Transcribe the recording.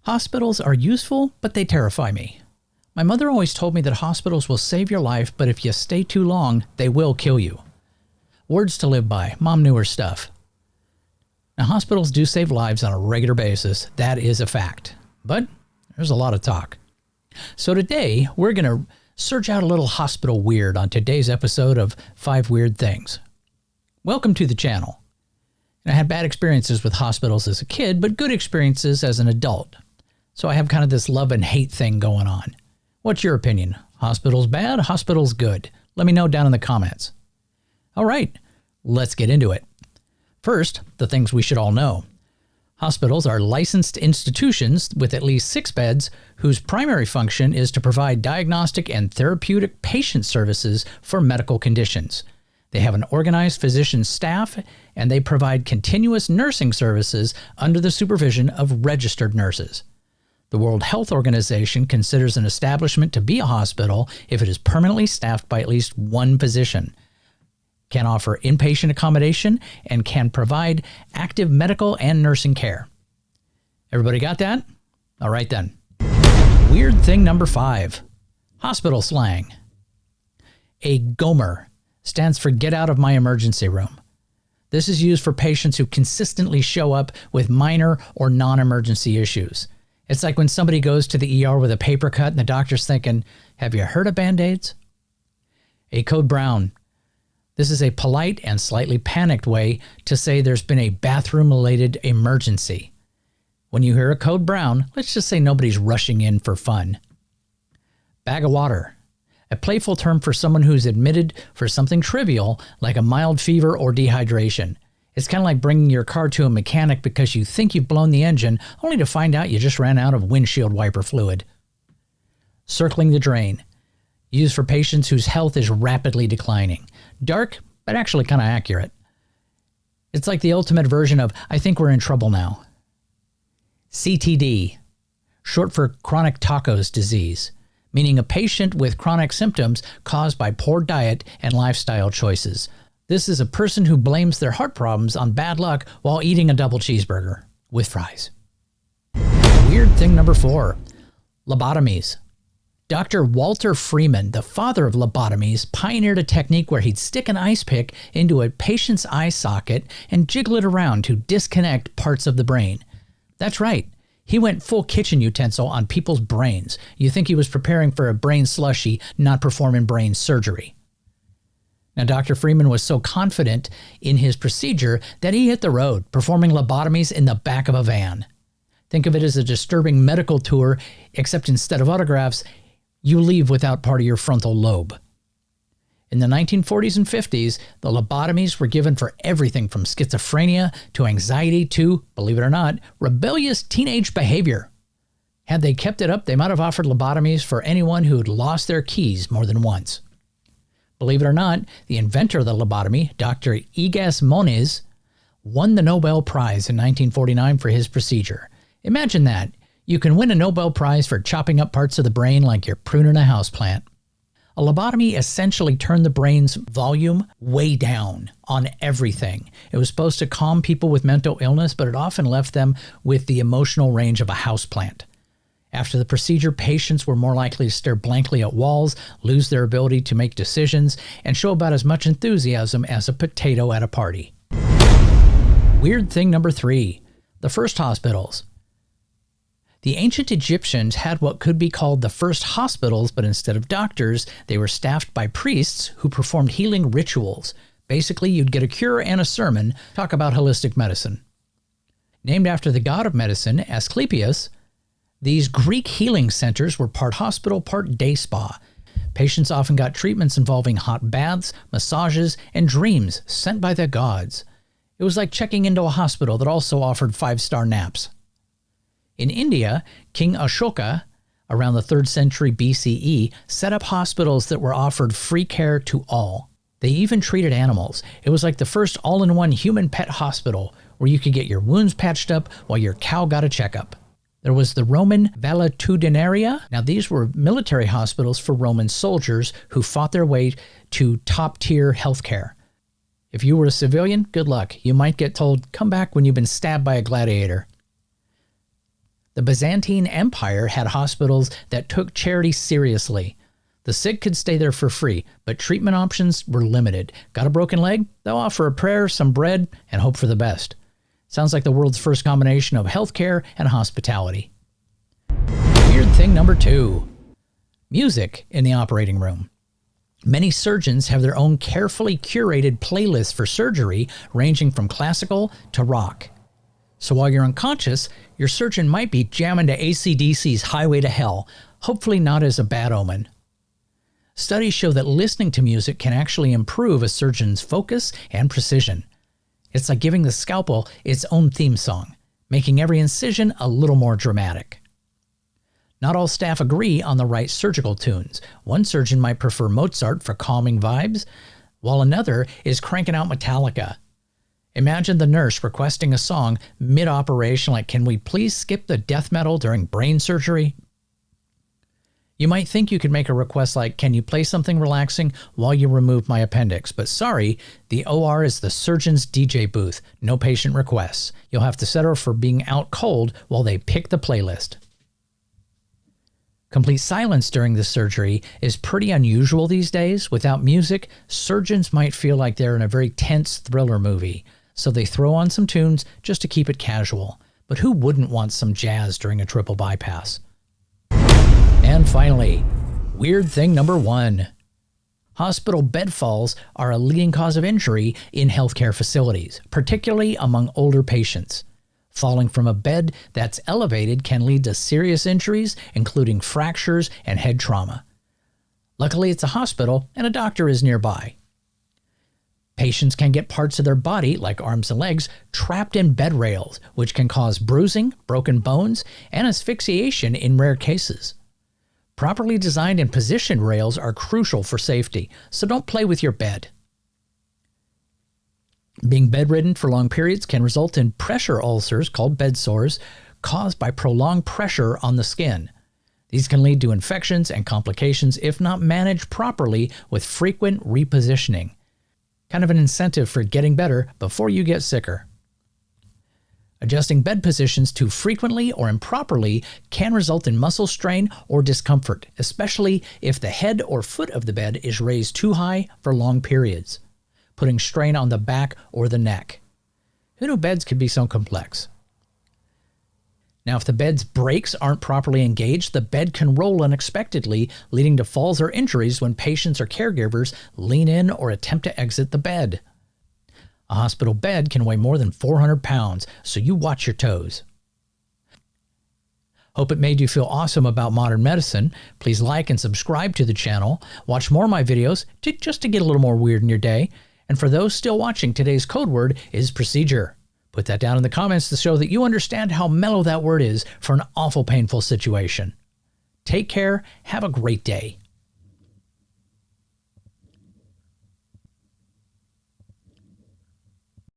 Hospitals are useful, but they terrify me. My mother always told me that hospitals will save your life, but if you stay too long, they will kill you. Words to live by. Mom knew her stuff. Now, hospitals do save lives on a regular basis. That is a fact. But there's a lot of talk. So today, we're going to search out a little hospital weird on today's episode of 5 Weird Things. Welcome to the channel. I had bad experiences with hospitals as a kid, but good experiences as an adult. So I have kind of this love and hate thing going on. What's your opinion? Hospitals bad? Hospitals good? Let me know down in the comments. All right, let's get into it. First, the things we should all know. Hospitals are licensed institutions with at least 6 beds whose primary function is to provide diagnostic and therapeutic patient services for medical conditions. They have an organized physician staff, and they provide continuous nursing services under the supervision of registered nurses. The World Health Organization considers an establishment to be a hospital if it is permanently staffed by at least 1 physician, can offer inpatient accommodation, and can provide active medical and nursing care. Everybody got that? All right then. Weird thing number 5. Hospital slang. A GOMER stands for Get Out of My Emergency Room. This is used for patients who consistently show up with minor or non-emergency issues. It's like when somebody goes to the ER with a paper cut and the doctor's thinking, have you heard of Band-Aids? A code brown. This is a polite and slightly panicked way to say there's been a bathroom-related emergency. When you hear a code brown, let's just say nobody's rushing in for fun. Bag of water. A playful term for someone who's admitted for something trivial like a mild fever or dehydration. It's kind of like bringing your car to a mechanic because you think you've blown the engine, only to find out you just ran out of windshield wiper fluid. Circling the drain. Used for patients whose health is rapidly declining. Dark, but actually kind of accurate. It's like the ultimate version of, I think we're in trouble now. CTD, short for chronic tacos disease, meaning a patient with chronic symptoms caused by poor diet and lifestyle choices. This is a person who blames their heart problems on bad luck while eating a double cheeseburger with fries. Weird thing number 4, lobotomies. Dr. Walter Freeman, the father of lobotomies, pioneered a technique where he'd stick an ice pick into a patient's eye socket and jiggle it around to disconnect parts of the brain. That's right. He went full kitchen utensil on people's brains. You think he was preparing for a brain slushy, not performing brain surgery. Now, Dr. Freeman was so confident in his procedure that he hit the road, performing lobotomies in the back of a van. Think of it as a disturbing medical tour, except instead of autographs, you leave without part of your frontal lobe. In the 1940s and 50s, the lobotomies were given for everything from schizophrenia to anxiety to, believe it or not, rebellious teenage behavior. Had they kept it up, they might have offered lobotomies for anyone who had lost their keys more than once. Believe it or not, the inventor of the lobotomy, Dr. Egas Moniz, won the Nobel Prize in 1949 for his procedure. Imagine that. You can win a Nobel Prize for chopping up parts of the brain like you're pruning a houseplant. A lobotomy essentially turned the brain's volume way down on everything. It was supposed to calm people with mental illness, but it often left them with the emotional range of a houseplant. After the procedure, patients were more likely to stare blankly at walls, lose their ability to make decisions, and show about as much enthusiasm as a potato at a party. Weird thing number 3, the first hospitals. The ancient Egyptians had what could be called the first hospitals, but instead of doctors, they were staffed by priests who performed healing rituals. Basically, you'd get a cure and a sermon, talk about holistic medicine. Named after the god of medicine, Asclepius, these Greek healing centers were part hospital, part day spa. Patients often got treatments involving hot baths, massages, and dreams sent by the gods. It was like checking into a hospital that also offered 5-star naps. In India, King Ashoka, around the 3rd century BCE, set up hospitals that were offered free care to all. They even treated animals. It was like the first all-in-one human pet hospital where you could get your wounds patched up while your cow got a checkup. There was the Roman valetudinaria. Now, these were military hospitals for Roman soldiers who fought their way to top-tier healthcare. If you were a civilian, good luck. You might get told, come back when you've been stabbed by a gladiator. The Byzantine Empire had hospitals that took charity seriously. The sick could stay there for free, but treatment options were limited. Got a broken leg? They'll offer a prayer, some bread, and hope for the best. Sounds like the world's first combination of healthcare and hospitality. Weird thing number 2. Music in the operating room. Many surgeons have their own carefully curated playlists for surgery, ranging from classical to rock. So while you're unconscious, your surgeon might be jamming to AC/DC's Highway to Hell, hopefully not as a bad omen. Studies show that listening to music can actually improve a surgeon's focus and precision. It's like giving the scalpel its own theme song, making every incision a little more dramatic. Not all staff agree on the right surgical tunes. One surgeon might prefer Mozart for calming vibes, while another is cranking out Metallica. Imagine the nurse requesting a song mid-operation like, "Can we please skip the death metal during brain surgery?" You might think you could make a request like, "Can you play something relaxing while you remove my appendix?" But sorry, the OR is the surgeon's DJ booth. No patient requests. You'll have to settle for being out cold while they pick the playlist. Complete silence during the surgery is pretty unusual these days. Without music, surgeons might feel like they're in a very tense thriller movie, so they throw on some tunes just to keep it casual. But who wouldn't want some jazz during a triple bypass? And finally, weird thing number 1. Hospital bed falls are a leading cause of injury in healthcare facilities, particularly among older patients. Falling from a bed that's elevated can lead to serious injuries, including fractures and head trauma. Luckily, it's a hospital and a doctor is nearby. Patients can get parts of their body, like arms and legs, trapped in bed rails, which can cause bruising, broken bones, and asphyxiation in rare cases. Properly designed and positioned rails are crucial for safety, so don't play with your bed. Being bedridden for long periods can result in pressure ulcers called bed sores caused by prolonged pressure on the skin. These can lead to infections and complications if not managed properly with frequent repositioning. Kind of an incentive for getting better before you get sicker. Adjusting bed positions too frequently or improperly can result in muscle strain or discomfort, especially if the head or foot of the bed is raised too high for long periods, putting strain on the back or the neck. Who knew beds could be so complex? Now, if the bed's brakes aren't properly engaged, the bed can roll unexpectedly, leading to falls or injuries when patients or caregivers lean in or attempt to exit the bed. A hospital bed can weigh more than 400 pounds, so you watch your toes. Hope it made you feel awesome about modern medicine. Please like and subscribe to the channel. Watch more of my videos just to get a little more weird in your day. And for those still watching, today's code word is procedure. Put that down in the comments to show that you understand how mellow that word is for an awful painful situation. Take care. Have a great day.